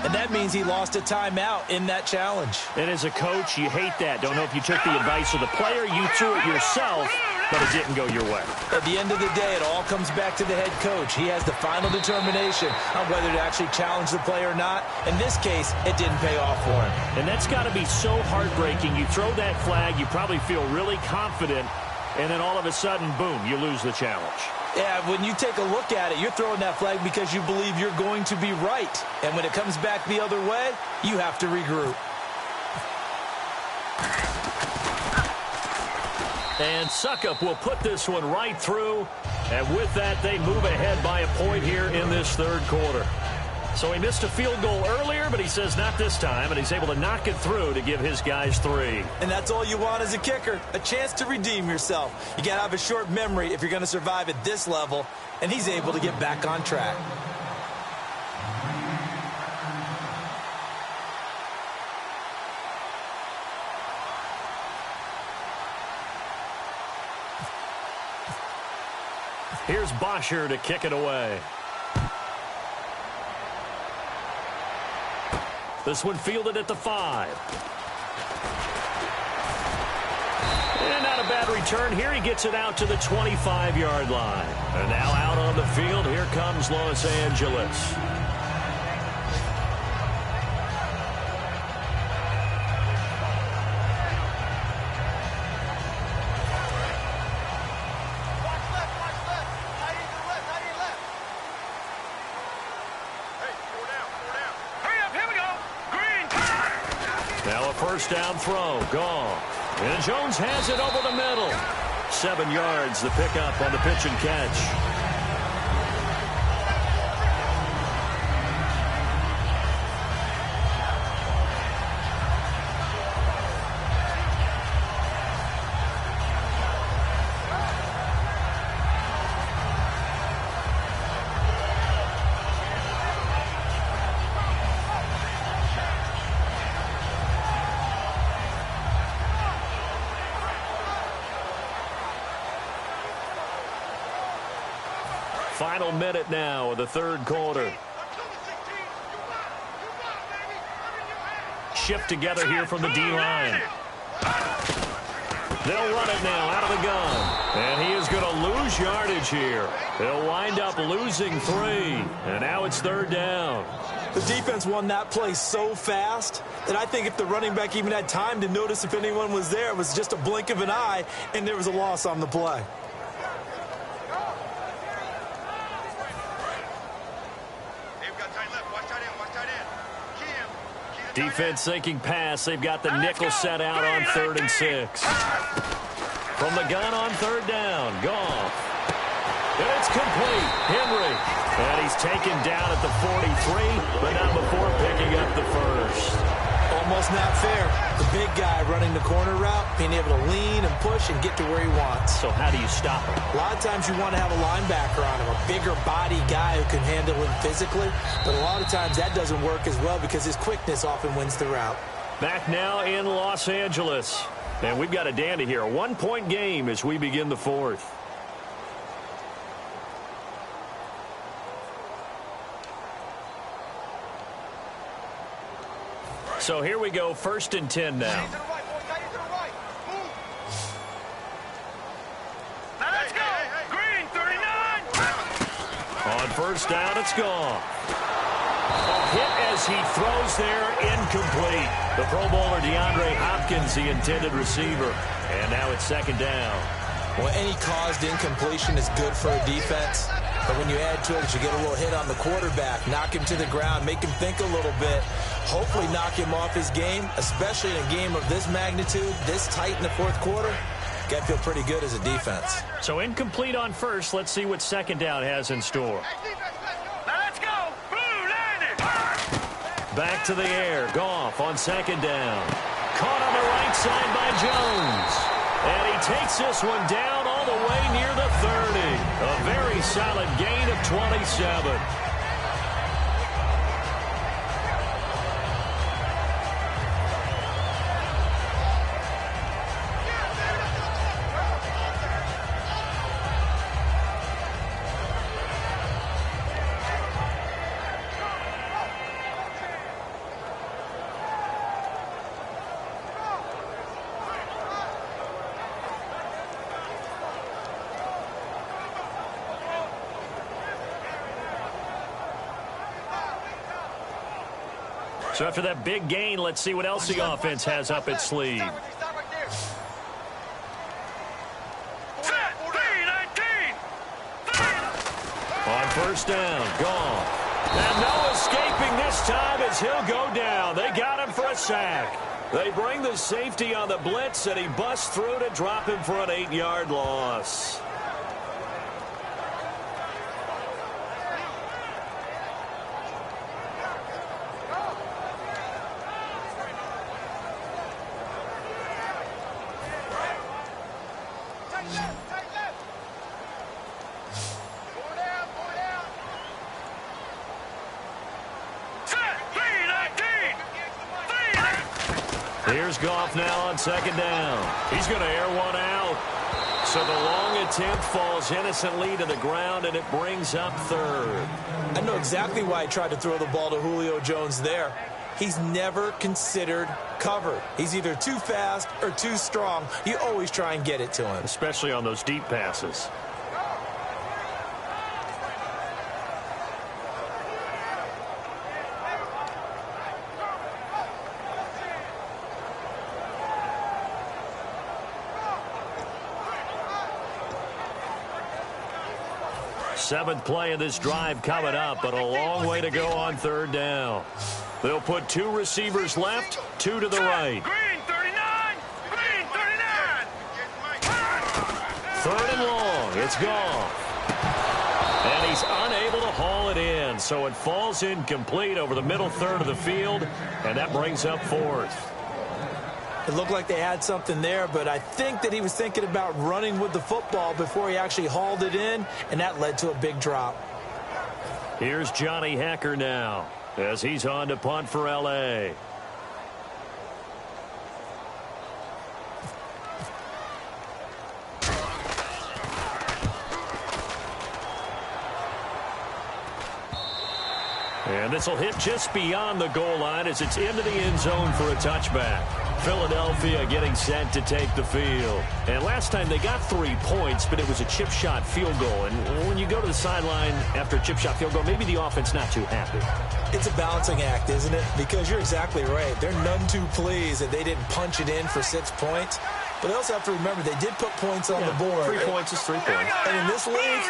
And that means he lost a timeout in that challenge. And as a coach, you hate that. Don't know if you took the advice of the player. You threw it yourself, but it didn't go your way. At the end of the day, it all comes back to the head coach. He has the final determination on whether to actually challenge the play or not. In this case, it didn't pay off for him. And that's got to be so heartbreaking. You throw that flag, you probably feel really confident, and then all of a sudden, boom, you lose the challenge. Yeah, when you take a look at it, you're throwing that flag because you believe you're going to be right. And when it comes back the other way, you have to regroup. And Suckup will put this one right through. And with that, they move ahead by a point here in this 3rd quarter. So he missed a field goal earlier, but he says not this time, and he's able to knock it through to give his guys 3. And that's all you want as a kicker, a chance to redeem yourself. You got to have a short memory if you're going to survive at this level, and he's able to get back on track. Here's Bosher to kick it away. This one fielded at the 5. And not a bad return here. He gets it out to the 25-yard line. And now out on the field, here comes Los Angeles. First down throw, gone. And Jones has it over the middle. 7 yards, the pickup on the pitch and catch. Final minute now of the third quarter. Shift together here from the D-line. They'll run it now out of the gun. And he is going to lose yardage here. They'll wind up losing 3. And now it's third down. The defense won that play so fast that I think if the running back even had time to notice if anyone was there, it was just a blink of an eye, and there was a loss on the play. Defense sinking pass. They've got the nickel set out on 3rd and 6. From the gun on third down. Goff. And it's complete. Henry. And he's taken down at the 43, but not before picking up the first. Almost not fair. The big guy running the corner route, being able to lean and push and get to where he wants. So how do you stop him? A lot of times you want to have a linebacker on him, a bigger body guy who can handle him physically. But a lot of times that doesn't work as well because his quickness often wins the route. Back now in Los Angeles. And we've got a dandy here. A 1-point game as we begin the fourth. So here we go, 1st and 10 now. Let's go! Green, 39! On first down, it's gone. A hit as he throws there, incomplete. The Pro Bowler DeAndre Hopkins, the intended receiver. And now it's 2nd down. Well, any caused incompletion is good for a defense. But when you add to it, you get a little hit on the quarterback, knock him to the ground, make him think a little bit, hopefully knock him off his game, especially in a game of this magnitude, this tight in the fourth quarter. Got to feel pretty good as a defense. So incomplete on first. Let's see what 2nd down has in store. Let's go! Blue landing! Back to the air. Goff on 2nd down. Caught on the right side by Jones. And he takes this one down all the way near the 30. A very solid gain of 27. So after that big gain, let's see what else the offense has up its sleeve. On first down, gone. And no escaping this time as he'll go down. They got him for a sack. They bring the safety on the blitz, and he busts through to drop him for an 8-yard loss. Here's Goff now on 2nd down. He's going to air one out. So the long it attempt falls innocently to the ground, and it brings up third. I know exactly why he tried to throw the ball to Julio Jones there. He's never considered cover. He's either too fast or too strong. You always try and get it to him. Especially on those deep passes. Seventh play of this drive coming up, but a long way to go on third down. They'll put two receivers left, two to the right. Green 39! Green 39! Third and long. It's gone. And he's unable to haul it in, so it falls incomplete over the middle third of the field, and that brings up fourth. It looked like they had something there, but I think that he was thinking about running with the football before he actually hauled it in, and that led to a big drop. Here's Johnny Hacker now as he's on to punt for L.A. And this will hit just beyond the goal line as it's into the end zone for a touchback. Philadelphia getting set to take the field. And last time they got 3 points, but it was a chip shot field goal. And when you go to the sideline after a chip shot field goal, maybe the offense not too happy. It's a balancing act, isn't it? Because you're exactly right. They're none too pleased that they didn't punch it in for 6 points. But they also have to remember they did put points on the board. 3 points is 3 points. And in this league,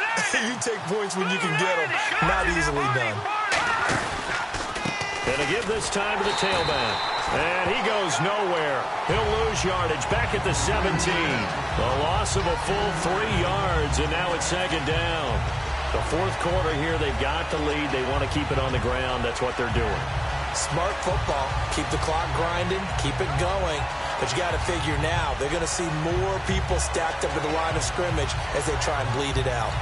you take points when you can get them. Not easily done. And to give this time to the tailback. And he goes nowhere. He'll lose yardage back at the 17. A loss of a full 3 yards, and now it's second down. The fourth quarter here, they've got the lead. They want to keep it on the ground. That's what they're doing. Smart football. Keep the clock grinding. Keep it going. But you got to figure now, they're going to see more people stacked up at the line of scrimmage as they try and bleed it out.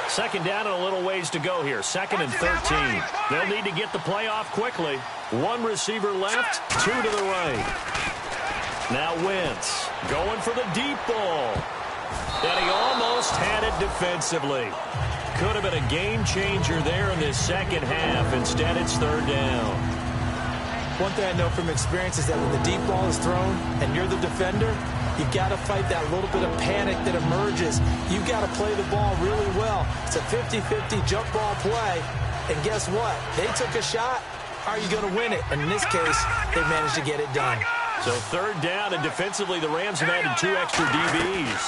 Second down and a little ways to go here. 2nd and 13. They'll need to get the play off quickly. 1 receiver left, 2 to the right. Now Wentz going for the deep ball. And he almost had it defensively. Could have been a game changer there in this second half. Instead, it's third down. One thing I know from experience is that when the deep ball is thrown and you're the defender, you've got to fight that little bit of panic that emerges. You've got to play the ball really well. It's a 50-50 jump ball play. And guess what? They took a shot. Are you going to win it? And in this case, they managed to get it done. So third down, and defensively, the Rams have added 2 extra DBs.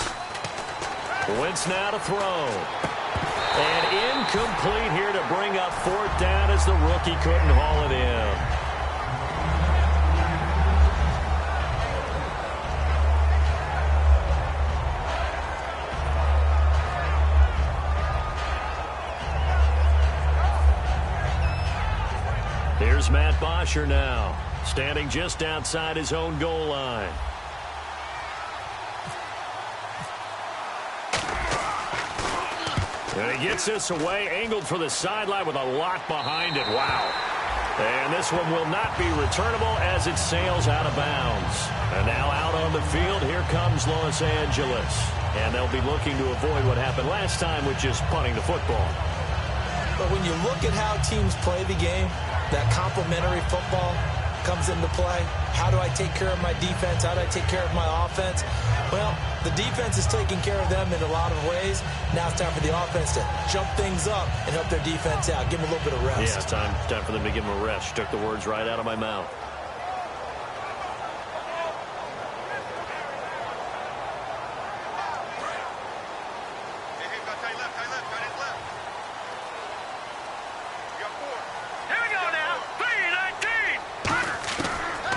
Wentz now to throw. And incomplete here to bring up fourth down as the rookie couldn't haul it in. Here's Matt Bosher now, standing just outside his own goal line. And he gets this away, angled for the sideline with a lot behind it. Wow. And this one will not be returnable as it sails out of bounds. And now out on the field, here comes Los Angeles. And they'll be looking to avoid what happened last time, which is punting the football. But when you look at how teams play the game, that complementary football comes into play. How do I take care of my defense? How do I take care of my offense? Well, the defense is taking care of them in a lot of ways. Now it's time for the offense to jump things up and help their defense out. Give them a little bit of rest. Yeah, it's time for them to give them a rest. You took the words right out of my mouth.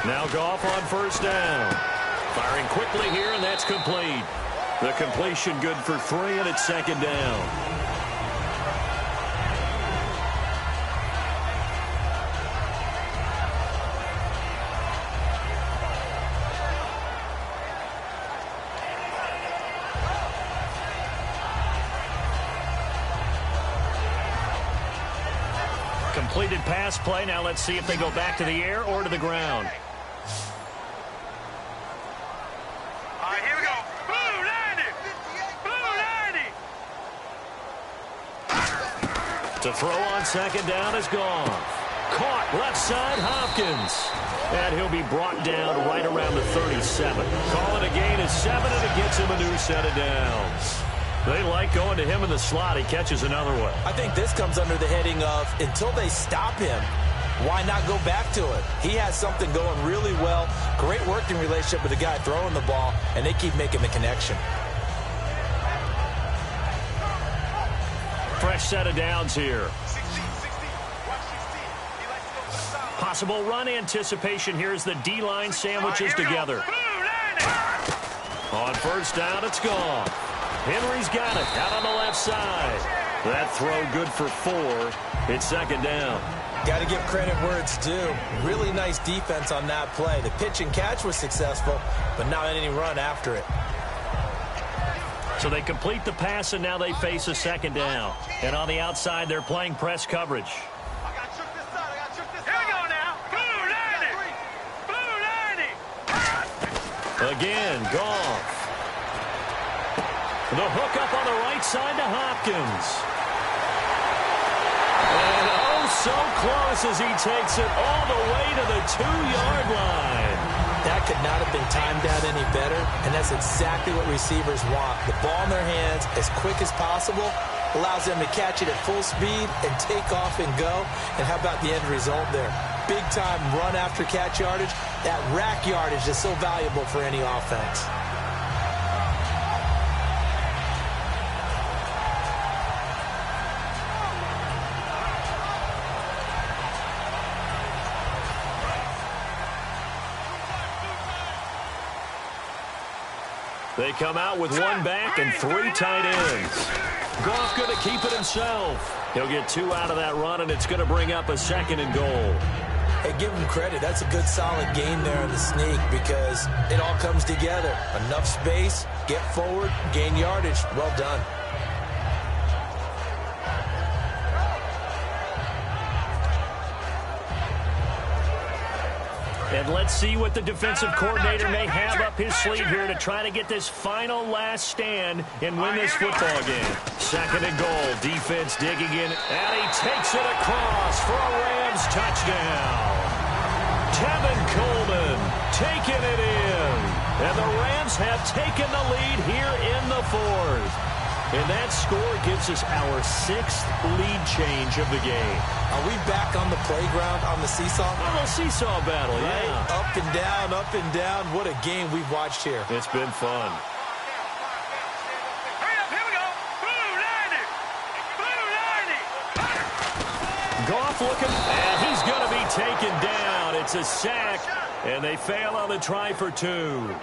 Now Goff on first down. Firing quickly here, and that's complete. The completion good for 3, and it's second down. Completed pass play. Now let's see if they go back to the air or to the ground. All right, here we go. Blue 90. Blue 90. To throw on second down is gone. Caught left side, Hopkins. And he'll be brought down right around the 37. Calling a gain of 7, and it gets him a new set of downs. They like going to him in the slot. He catches another one. I think this comes under the heading of until they stop him, why not go back to it? He has something going really well. Great working relationship with the guy throwing the ball, and they keep making the connection. Fresh set of downs here. 16. Watch 16. He likes to go to the side. Possible run anticipation here as the D-line sandwiches All right, here we go. together. Blue 90. On first down, it's gone. Henry's got it out on the left side. That throw good for 4. It's second down. Got to give credit where it's due. Really nice defense on that play. The pitch and catch was successful, but not any run after it. So they complete the pass, and now they face a second down. And on the outside, they're playing press coverage. I got to trick this side. Here we go now. Blue 90. Blue 90. Again, Goff. The hook up on the right side to Hopkins. And oh, so close as he takes it all the way to the 2-yard line. That could not have been timed out any better, and that's exactly what receivers want. The ball in their hands as quick as possible allows them to catch it at full speed and take off and go. And how about the end result there? Big-time run after catch yardage. That rack yardage is so valuable for any offense. They come out with 1 back and 3 tight ends. Goff going to keep it himself. He'll get 2 out of that run, and it's going to bring up a 2nd and goal. Hey, give him credit. That's a good, solid game there in the sneak because it all comes together. Enough space, get forward, gain yardage. Well done. And let's see what the defensive coordinator may have up his sleeve here to try to get this final last stand and win this football game. 2nd and goal. Defense digging in, and he takes it across for a Rams touchdown. Tevin Coleman taking it in. And the Rams have taken the lead here in the 4th. And that score gives us our 6th lead change of the game. Are we back on the playground on the seesaw? A little seesaw battle, Right? yeah. Up and down, up and down. What a game we've watched here. It's been fun. Hurry up, here we go. Blue 90. Blue 90. Goff looking, and he's going to be taken down. It's a sack, and they fail on the try for 2.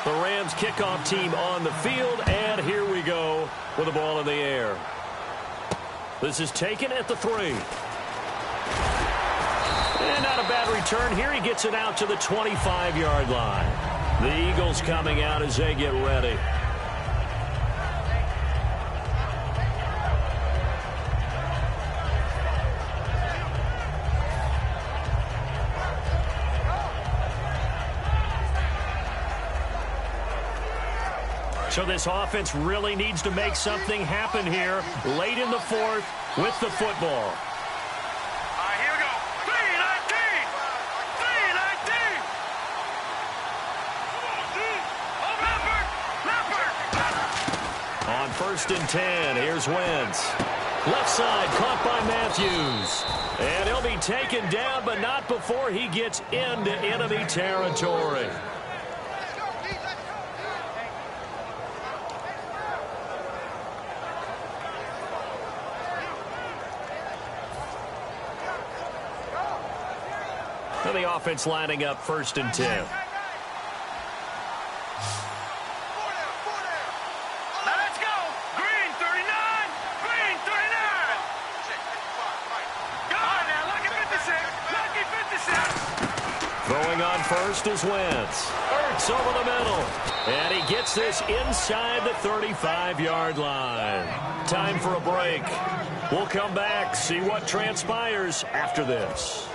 The Rams kickoff team on the field, and here we go with the ball in the air. This is taken at the 3. And not a bad return here. He gets it out to the 25-yard line. The Eagles coming out as they get ready. So this offense really needs to make something happen here late in the 4th with the football. All right, here we go. 319. 319. On 1st and 10, here's Wentz. Left side caught by Matthews. And he'll be taken down, but not before he gets into enemy territory. And the offense lining up 1st and 10. Now let's go. Green 39. Green first is Wentz. Ertz over the middle. And he gets this inside the 35-yard line. Time for a break. We'll come back, see what transpires after this.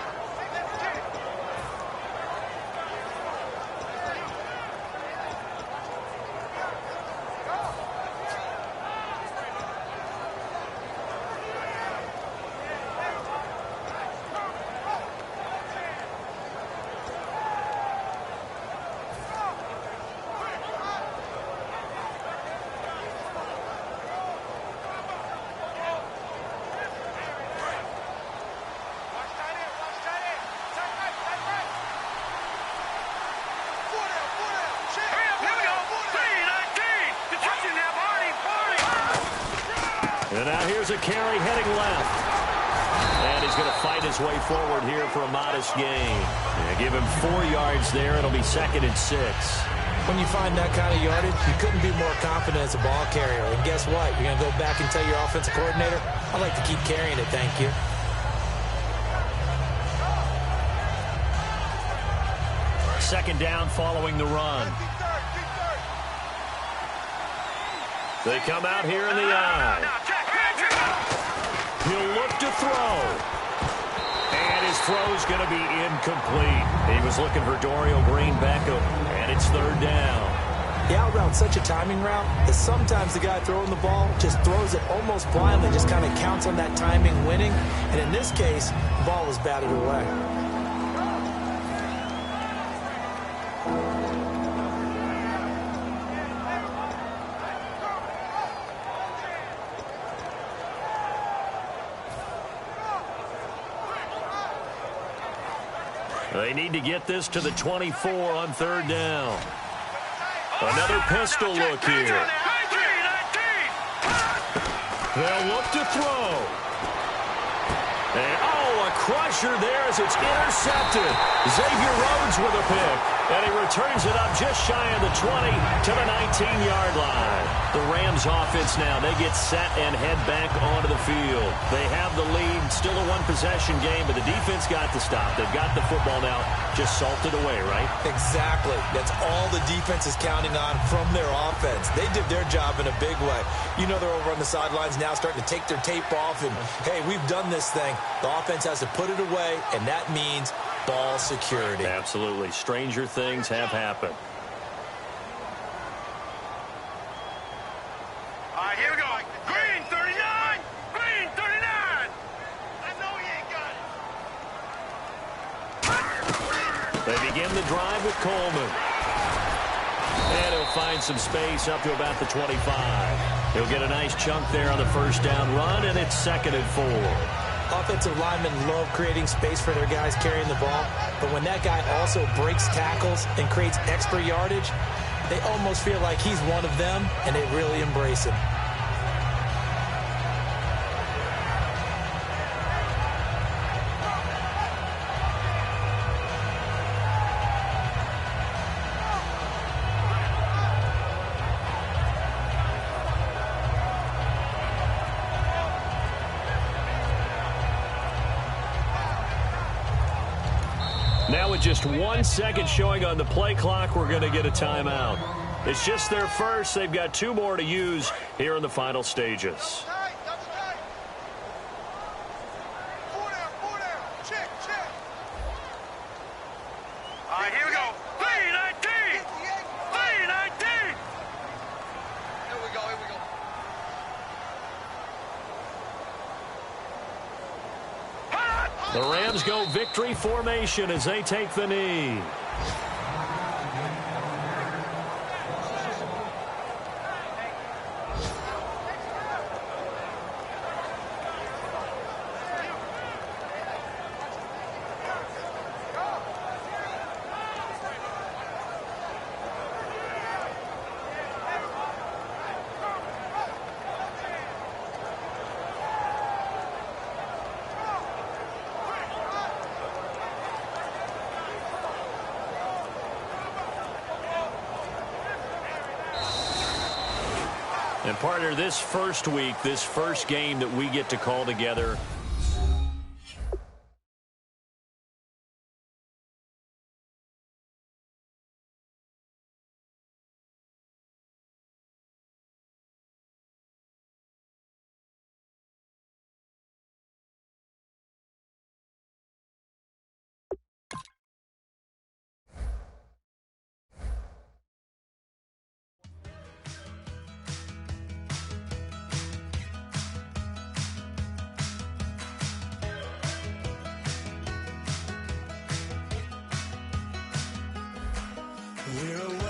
And now here's a carry heading left. And he's going to fight his way forward here for a modest gain. Yeah, give him 4 yards there. It'll be 2nd and 6. When you find that kind of yardage, you couldn't be more confident as a ball carrier. And guess what? You're going to go back and tell your offensive coordinator, I'd like to keep carrying it, thank you. Second down following the run. They come out here in the eye. He'll look to throw. And his throw's going to be incomplete. He was looking for Dorial Green-Beckham, and it's 3rd down. The out route's such a timing route that sometimes the guy throwing the ball just throws it almost blindly, just kind of counts on that timing winning. And in this case, the ball was batted away. They need to get this to the 24 on 3rd down. Another pistol look here. They'll look to throw. And, a crusher there as it's intercepted. Xavier Rhodes with a pick. And he returns it up just shy of the 20 to the 19-yard line. The Rams offense now, they get set and head back onto the field. They have the lead, still a one-possession game, but the defense got to stop. They've got the football now, just salted away, right? Exactly. That's all the defense is counting on from their offense. They did their job in a big way. You know they're over on the sidelines now starting to take their tape off and, hey, we've done this thing. The offense has to put it away, and that means ball security. Absolutely. Stranger things have happened. All right, here we go. Green 39. Green 39. I know he ain't got it. They begin the drive with Coleman. And he'll find some space up to about the 25. He'll get a nice chunk there on the first down run, and it's 2nd and 4. Offensive linemen love creating space for their guys carrying the ball, but when that guy also breaks tackles and creates extra yardage, they almost feel like he's one of them, and they really embrace him. Now with just 1 second showing on the play clock, we're going to get a timeout. It's just their first. They've got 2 more to use here in the final stages. All right, here we go. 3-19. 3-19. Here we go. Here we go. The Rams go victory formation as they take the knee. And partner, this first week, this first game that we get to call together, We're